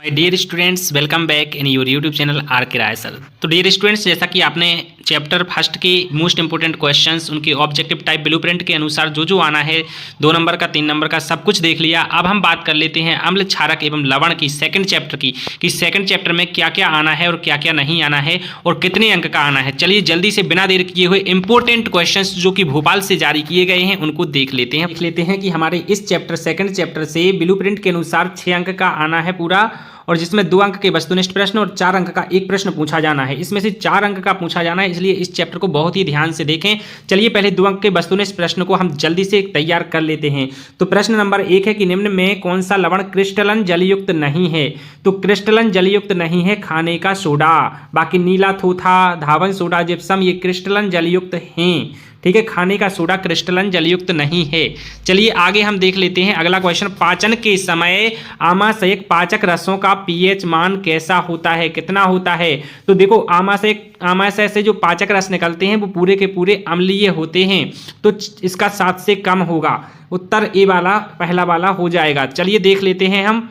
My dear students, welcome back in your YouTube channel R K Rai sir. तो dear students, जैसा कि आपने chapter first के most important questions उनके objective type blueprint के अनुसार जो आना है 2 नंबर का 3 नंबर का सब कुछ देख लिया। अब हम बात कर लेते हैं अम्ल क्षारक एवं लवण की सेकंड चैप्टर की कि सेकंड चैप्टर में क्या क्या आना है और क्या क्या नहीं आना है और कितने अंक का आना है। चलिए जल्दी से बिना देर किए हुए इंपॉर्टेंट क्वेश्चंस जो कि भोपाल से जारी किए गए हैं उनको देख लेते हैं कि हमारे इस चैप्टर सेकंड चैप्टर से ब्लूप्रिंट के अनुसार 6 अंक का आना है पूरा, और जिसमें 2 अंक के वस्तुनिष्ठ प्रश्न और 4 अंक का एक प्रश्न पूछा जाना है। इसमें से 4 अंक का पूछा जाना है, इसलिए इस चैप्टर को बहुत ही ध्यान से देखें। चलिए पहले 2 अंक के वस्तुनिष्ठ प्रश्न को हम जल्दी से तैयार कर लेते हैं। तो प्रश्न नंबर 1 है कि निम्न में कौन सा लवण क्रिस्टलन जलयुक्त नहीं है। तो क्रिस्टलन जलयुक्त नहीं है खाने का सोडा, बाकी नीला थोथा, धावन सोडा, जिप्सम ये क्रिस्टलन जलयुक्त हैं। ठीक है, खाने का सोडा क्रिस्टलन जलयुक्त नहीं है। चलिए आगे हम देख लेते हैं अगला क्वेश्चन। पाचन के समय आमाशयक पाचक रसों का पीएच मान कैसा होता है, कितना होता है। तो देखो आमाशय से जो पाचक रस निकलते हैं वो पूरे के पूरे अम्लीय होते हैं, तो इसका 7 से कम होगा। उत्तर ए वाला पहला वाला हो जाएगा। चलिए देख लेते हैं हम।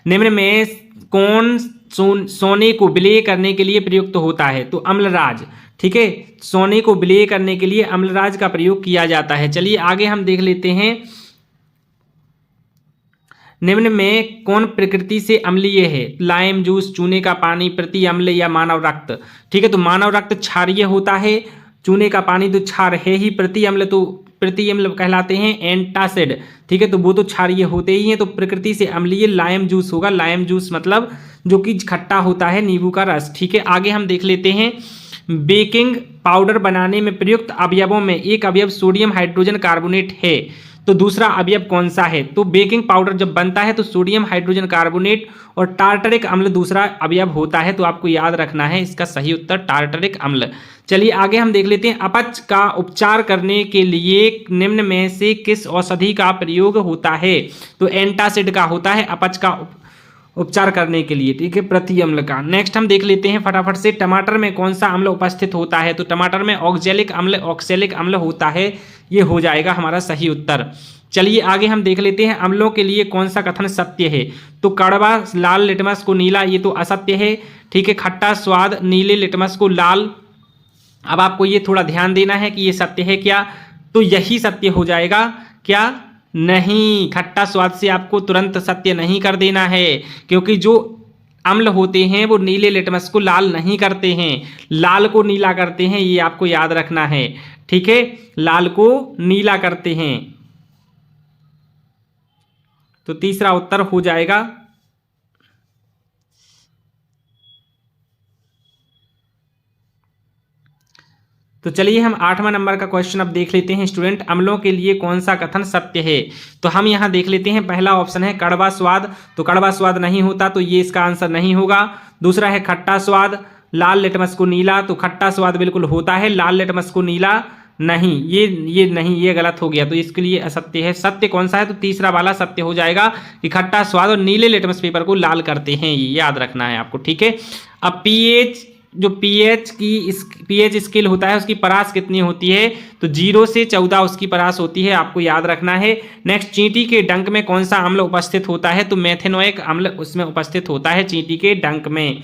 निम्न में कौन सोने को विलेय करने के लिए प्रयुक्त होता है। तो अम्लराज। ठीक है, सोने को विलेय करने के लिए अम्लराज का प्रयोग किया जाता है। चलिए आगे हम देख लेते हैं। निम्न में कौन प्रकृति से अम्लीय है। लाइम जूस, चूने का पानी, प्रति अम्ल या मानव रक्त। ठीक है, तो मानव रक्त क्षारीय होता है, चूने का पानी तो क्षार है ही, प्रति अम्ल कहलाते हैं एंटासिड। ठीक है, तो वो तो क्षारीय होते ही हैं। तो प्रकृति से अम्लीय लाइम जूस होगा। लाइम जूस मतलब जो कि खट्टा होता है, नींबू का रस। ठीक है, आगे हम देख लेते हैं। बेकिंग पाउडर बनाने में प्रयुक्त अवयवों में एक अवयव सोडियम हाइड्रोजन कार्बोनेट है, तो दूसरा अवयव कौन सा है। तो बेकिंग पाउडर जब बनता है तो सोडियम हाइड्रोजन कार्बोनेट और टार्टरिक अम्ल दूसरा अवयव होता है, तो आपको याद रखना है इसका सही उत्तर टार्टरिक अम्ल। चलिए आगे हम देख लेते हैं। अपच का उपचार करने के लिए निम्न में से किस औषधि का प्रयोग होता है। तो एंटासिड का होता है अपच का उपचार करने के लिए। ठीक है, प्रति अम्ल का। नेक्स्ट हम देख लेते हैं फटाफट से। टमाटर में कौन सा अम्ल उपस्थित होता है। तो टमाटर में ऑक्जेलिक अम्ल, ऑक्सैलिक अम्ल होता है, ये हो जाएगा हमारा सही उत्तर। चलिए आगे हम देख लेते हैं। अम्लों के लिए कौन सा कथन सत्य है। तो कड़वा लाल लिटमस को नीला, ये तो असत्य है। ठीक है, खट्टा स्वाद नीले लिटमस को लाल। अब आपको ये थोड़ा ध्यान देना है कि ये सत्य है क्या, तो यही सत्य हो जाएगा। क्या नहीं, खट्टा स्वाद से आपको तुरंत सत्य नहीं कर देना है, क्योंकि जो अम्ल होते हैं वो नीले लिटमस को लाल नहीं करते हैं, लाल को नीला करते हैं, ये आपको याद रखना है। ठीक है, लाल को नीला करते हैं। तो तीसरा उत्तर हो जाएगा। तो चलिए हम 8वां नंबर का क्वेश्चन अब देख लेते हैं स्टूडेंट। अम्लों के लिए कौन सा कथन सत्य है। तो हम यहां देख लेते हैं। पहला ऑप्शन है कड़वा स्वाद, तो कड़वा स्वाद नहीं होता, तो ये इसका आंसर नहीं होगा। दूसरा है खट्टा स्वाद, लाल लिटमस को नीला, तो खट्टा स्वाद बिल्कुल होता है, लाल लिटमस को नीला नहीं, ये नहीं, ये गलत हो गया, तो इसके लिए असत्य है। सत्य कौन सा है, तो तीसरा वाला सत्य हो जाएगा कि खट्टा स्वाद और नीले लिटमस पेपर को लाल करते हैं, ये याद रखना है आपको। ठीक है, अब पीएच स्केल होता है उसकी परास कितनी होती है। तो 0 से 14 उसकी परास होती है, आपको याद रखना है। नेक्स्ट, चींटी के डंक में कौन सा अम्ल उपस्थित होता है। तो मेथेनोइक अम्ल उसमें उपस्थित होता है चींटी के डंक में।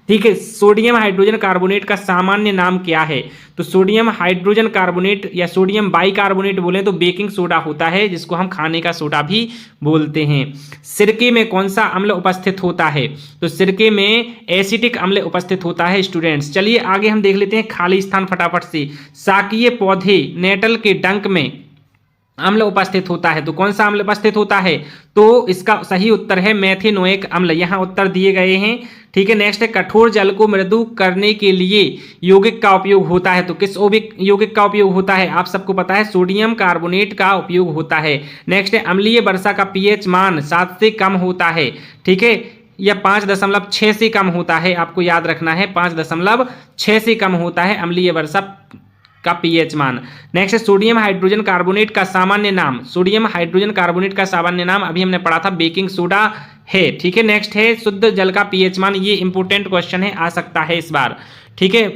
ठीक है, सोडियम हाइड्रोजन कार्बोनेट का सामान्य नाम क्या है। तो सोडियम हाइड्रोजन कार्बोनेट या सोडियम बाइकार्बोनेट बोले तो बेकिंग सोडा होता है, जिसको हम खाने का सोडा भी बोलते हैं। सिरके में कौन सा अम्ल उपस्थित होता है। तो सिरके में एसिटिक अम्ल उपस्थित होता है स्टूडेंट्स। चलिए आगे हम देख लेते हैं खाली स्थान फटाफट से। शाकीय पौधे नेटल के डंक में अम्ल उपस्थित होता है, तो कौन सा अम्ल उपस्थित होता है। तो इसका सही उत्तर है मेथेनोइक अम्ल, यहाँ उत्तर दिए गए हैं। ठीक है, नेक्स्ट है कठोर जल को मृदु करने के लिए यौगिक का उपयोग होता है। तो किस यौगिक का उपयोग होता है, आप सबको पता है सोडियम कार्बोनेट का उपयोग होता है। नेक्स्ट है अम्लीय वर्षा का पीएच मान 7 से कम होता है। ठीक है, या 5.6 से कम होता है, आपको याद रखना है 5.6 से कम होता है अम्लीय वर्षा का पीएच मान। नेक्स्ट है सोडियम हाइड्रोजन कार्बोनेट का सामान्य नाम। सोडियम हाइड्रोजन कार्बोनेट का सामान्य नाम अभी हमने पढ़ा था बेकिंग सोडा है। ठीक है, नेक्स्ट है शुद्ध जल का पीएच मान, ये इंपॉर्टेंट क्वेश्चन है, आ सकता है इस बार। ठीक है,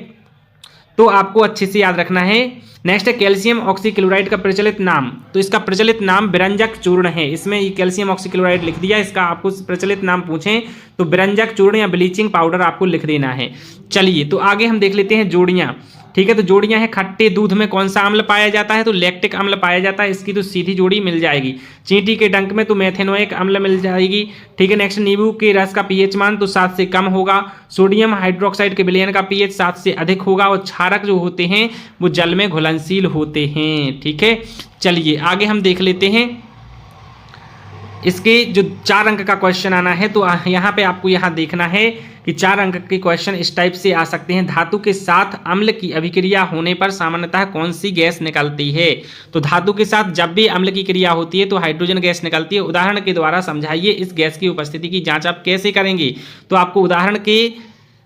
तो आपको अच्छे से याद रखना है। नेक्स्ट है कैल्शियम ऑक्सीक्लोराइड का प्रचलित नाम, तो इसका प्रचलित नाम बिरंजक चूर्ण है। इसमें ये कैल्शियम ऑक्सीक्लोराइड लिख दिया, इसका आपको प्रचलित नाम पूछें तो बिरंजक चूर्ण या ब्लीचिंग पाउडर आपको लिख देना है। चलिए तो आगे हम देख लेते हैं जोड़ियाँ। ठीक है, तो जोड़ियां हैं, खट्टे दूध में कौन सा अम्ल पाया जाता है, तो लैक्टिक अम्ल पाया जाता है, इसकी तो सीधी जोड़ी मिल जाएगी। चींटी के डंक में तो मेथेनोइक अम्ल मिल जाएगी। ठीक है, नेक्स्ट नींबू के रस का पीएच मान तो 7 से कम होगा। सोडियम हाइड्रोक्साइड के विलयन का पीएच 7 से अधिक होगा। और क्षारक जो होते हैं वो जल में घुलनशील होते हैं। ठीक है, चलिए आगे हम देख लेते हैं इसके जो 4 अंक का क्वेश्चन आना है। तो यहाँ पे आपको यहाँ देखना है कि 4 अंक के क्वेश्चन इस टाइप से आ सकते हैं। धातु के साथ अम्ल की अभिक्रिया होने पर सामान्यतः कौन सी गैस निकलती है, तो धातु के साथ जब भी अम्ल की क्रिया होती है तो हाइड्रोजन गैस निकलती है। उदाहरण के द्वारा समझाइए इस गैस की उपस्थिति की जांच आप कैसे करेंगे, तो आपको उदाहरण के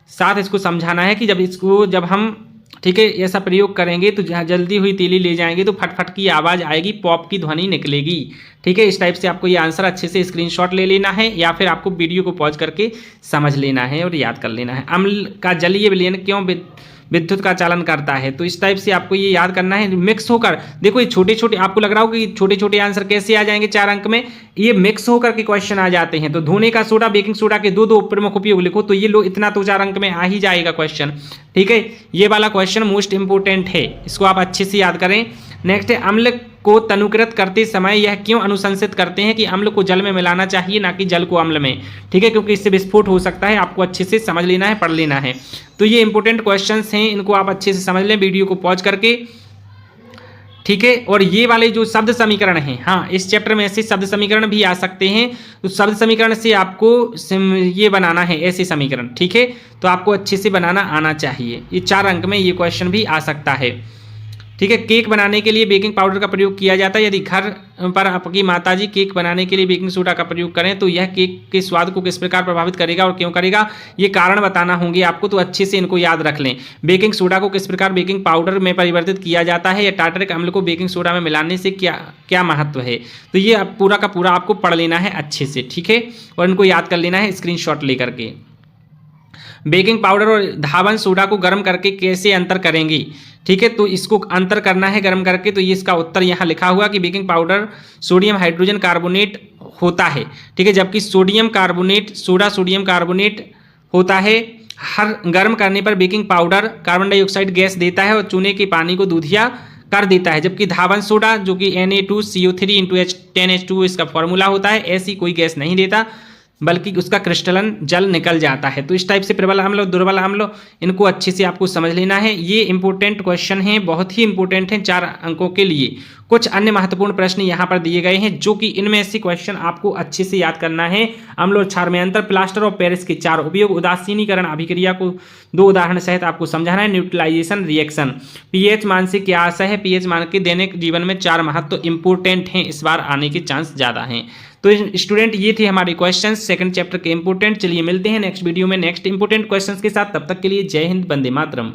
साथ इसको समझाना है कि जब हम ठीक है ऐसा प्रयोग करेंगे तो जहाँ जल्दी हुई तीली ले जाएंगे तो फटफट की आवाज़ आएगी, पॉप की ध्वनि निकलेगी। ठीक है, इस टाइप से आपको ये आंसर अच्छे से स्क्रीनशॉट ले लेना है या फिर आपको वीडियो को पॉज करके समझ लेना है और याद कर लेना है। अम्ल का जलीय विलयन क्यों विद्युत का चालन करता है, तो इस टाइप से आपको ये याद करना है। मिक्स होकर, देखो ये छोटे छोटे, आपको लग रहा हो कि छोटे छोटे आंसर कैसे आ जाएंगे 4 अंक में, ये मिक्स होकर के क्वेश्चन आ जाते हैं। तो धोने का सोडा, बेकिंग सोडा के दो प्रमुख उपयोग लिखो, तो ये लो इतना तो 4 अंक में आ ही जाएगा क्वेश्चन। ठीक है, ये वाला क्वेश्चन मोस्ट इंपोर्टेंट है, इसको आप अच्छे से याद करें। नेक्स्ट है अम्ल को तनुकृत करते समय यह क्यों अनुशंसित करते हैं कि अम्ल को जल में मिलाना चाहिए ना कि जल को अम्ल में। ठीक है, क्योंकि इससे विस्फोट हो सकता है, आपको अच्छे से समझ लेना है, पढ़ लेना है। तो ये इंपॉर्टेंट क्वेश्चंस हैं, इनको आप अच्छे से समझ लें वीडियो को पॉज करके। ठीक है, और ये वाले जो शब्द समीकरण हैं, हाँ इस चैप्टर में ऐसे शब्द समीकरण भी आ सकते हैं, तो शब्द समीकरण से आपको ये बनाना है ऐसे समीकरण। ठीक है, तो आपको अच्छे से बनाना आना चाहिए। ये 4 अंक में ये क्वेश्चन भी आ सकता है। ठीक है, केक बनाने के लिए बेकिंग पाउडर का प्रयोग किया जाता है। यदि घर पर आपकी माताजी केक बनाने के लिए बेकिंग सोडा का प्रयोग करें तो यह केक के स्वाद को किस प्रकार प्रभावित करेगा और क्यों करेगा, ये कारण बताना होंगे आपको, तो अच्छे से इनको याद रख लें। बेकिंग सोडा को किस प्रकार बेकिंग पाउडर में परिवर्तित किया जाता है या टार्टरिक अम्ल को बेकिंग सोडा में मिलाने से क्या महत्व है, तो ये पूरा का पूरा आपको पढ़ लेना है अच्छे से। ठीक है, और इनको याद कर लेना है स्क्रीनशॉट लेकर के। बेकिंग पाउडर और धावन सोडा को गर्म करके कैसे अंतर करेंगे। ठीक है, तो इसको अंतर करना है गर्म करके, तो ये इसका उत्तर यहाँ लिखा हुआ कि baking powder sodium hydrogen carbonate होता है। ठीक है, जबकि sodium carbonate soda sodium carbonate होता है। हर गर्म करने पर baking powder carbon dioxide gas देता है और चूने के पानी को दूधिया कर देता है, जबकि धावन सोडा जो कि Na2CO3 × 10H2 इसका फॉर्मूला होता है, ऐसी कोई गैस नहीं देता बल्कि उसका क्रिस्टलन जल निकल जाता है। तो इस टाइप से प्रबल अम्ल और दुर्बल अम्ल, इनको अच्छे से आपको समझ लेना है। ये इंपॉर्टेंट क्वेश्चन हैं, बहुत ही इंपॉर्टेंट हैं 4 अंकों के लिए। कुछ अन्य महत्वपूर्ण प्रश्न यहाँ पर दिए गए हैं जो कि इनमें से क्वेश्चन आपको अच्छे से याद करना है। अम्ल और क्षार में अंतर, प्लास्टर ऑफ पेरिस के 4 उपयोग, उदासीनीकरण अभिक्रिया को 2 उदाहरण सहित आपको समझाना है, न्यूट्रलाइजेशन रिएक्शन। पीएच मान से क्या आशा है, पीएच मान के दैनिक जीवन में 4 महत्व इंपॉर्टेंट हैं, इस बार आने के चांस ज़्यादा हैं। तो स्टूडेंट ये थे हमारे क्वेश्चंस सेकंड चैप्टर के इंपॉर्टेंट। चलिए मिलते हैं नेक्स्ट वीडियो में नेक्स्ट इंपॉर्टेंट क्वेश्चंस के साथ, तब तक के लिए जय हिंद, वंदे मातरम।